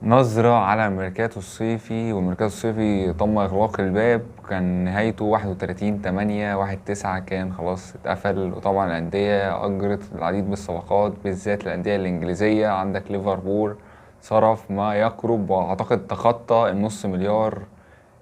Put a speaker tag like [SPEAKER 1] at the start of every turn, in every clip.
[SPEAKER 1] نظرة على الميركاتو الصيفي، والميركاتو الصيفي تم إغلاق الباب. كان نهايته 31/8 1/9 كان خلاص اتقفل. وطبعا الأندية أجرت العديد من الصفقات، بالذات الأندية الإنجليزية. عندك ليفربول صرف ما يقرب وأعتقد تخطى النص مليار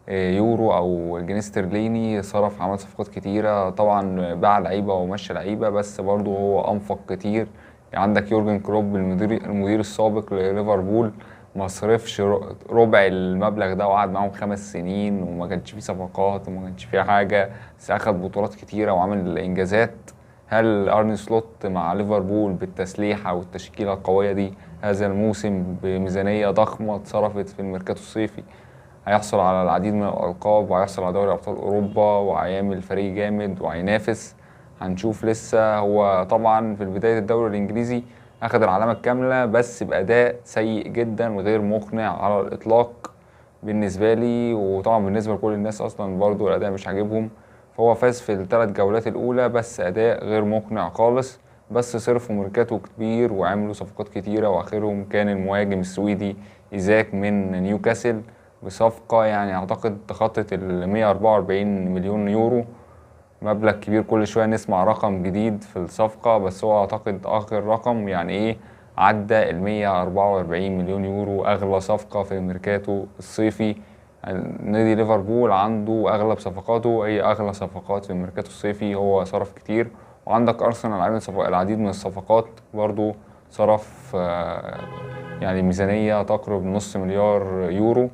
[SPEAKER 1] يورو أو جنيه استرليني. صرف، عمل صفقات كتيرة طبعا، باع لعيبة ومشى لعيبة، بس برضه هو أنفق كتير. يعني عندك يورجن كلوب المدير السابق لليفربول ما صرفش ربع المبلغ ده، وقعد معاهم 5 سنين وما كانش فيه صفقات وما كانش فيه حاجة، بس أخد بطولات كتيرة وعمل إنجازات. هل أرني سلوت مع ليفربول بالتسليحة والتشكيلة القوية دي هذا الموسم بميزانية ضخمة اتصرفت في الميركاتو الصيفي هيحصل على العديد من الألقاب، وهيحصل على دوري أبطال أوروبا، وهيعمل فريق جامد وهينافس؟ هنشوف لسه. هو طبعا في بداية الدوري الإنجليزي أخد العلامة الكاملة، بس بأداء سيء جدا وغير مقنع على الإطلاق بالنسبة لي، وطبعا بالنسبة لكل الناس أصلا برضو الأداء مش عاجبهم. فهو فاز في ال3 جولات الأولى، بس أداء غير مقنع خالص. بس صرفوا ميركاتو كبير وعملوا صفقات كتيرة، وآخرهم كان المهاجم السويدي إيزاك من نيوكاسل بصفقة يعني أعتقد تخطت 144 مليون يورو. مبلغ كبير، كل شوية نسمع رقم جديد في الصفقة، بس هو أعتقد آخر رقم يعني إيه عدى 144 مليون يورو. أغلى صفقة في الميركاتو الصيفي. نادي ليفربول عنده أغلب صفقاته هي أغلى صفقات في الميركاتو الصيفي، هو صرف كتير. وعندك أرسنال عامل العديد من الصفقات برضو، صرف يعني ميزانية تقرب نص مليار يورو.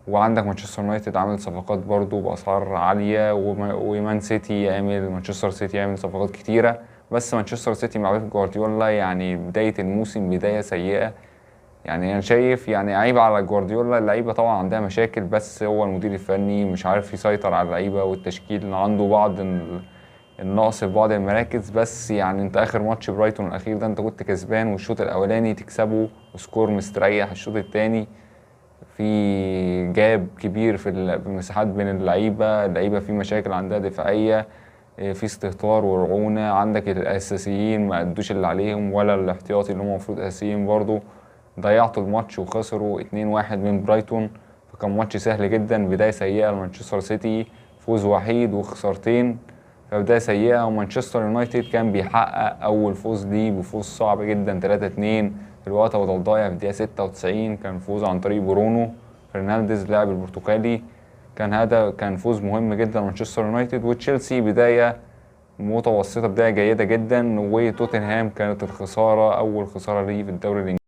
[SPEAKER 1] وعندك مانشستر يونايتد عامل صفقات برضو بأسعار عالية، ومان سيتي مانشستر سيتي يعمل صفقات كتيرة. بس مانشستر سيتي مع بيب جوارديولا يعني بداية الموسم بداية سيئة. يعني أنا شايف يعني عيب على جوارديولا، اللعيبة طبعا عندها مشاكل، بس هو المدير الفني مش عارف يسيطر على اللعيبة، والتشكيل عنده بعض النقص في بعض المراكز. بس يعني انت اخر ماتش برايتون الاخير ده انت كنت كسبان، والشوط الاولاني تكسبه وسكور مستريح. الشوط التاني في جاب كبير في المساحات بين اللعيبه في مشاكل عندها دفاعيه، في استهتار ورعونه. عندك الاساسيين ما ادوش اللي عليهم، ولا الاحتياطي اللي هم المفروض اساسيين برضو. ضيعتوا الماتش وخسروا 2-1 من برايتون، فكان ماتش سهل جدا. بدايه سيئه لمانشستر سيتي، فوز وحيد وخسارتين، فبداية سيئة. ومانشستر يونايتد كان بيحقق أول فوز ليه بفوز صعب جدا 3-2 في الوقت بدل ضايع في الدقيقة 96. كان فوز عن طريق برونو فرنانديز لاعب البرتغالي. كان هذا كان فوز مهم جدا لمانشستر يونايتد. وتشيلسي بداية متوسطة، بداية جيدة جدا. وتوتنهام كانت الخسارة، أول خسارة ليه في الدوري الإنجليزي.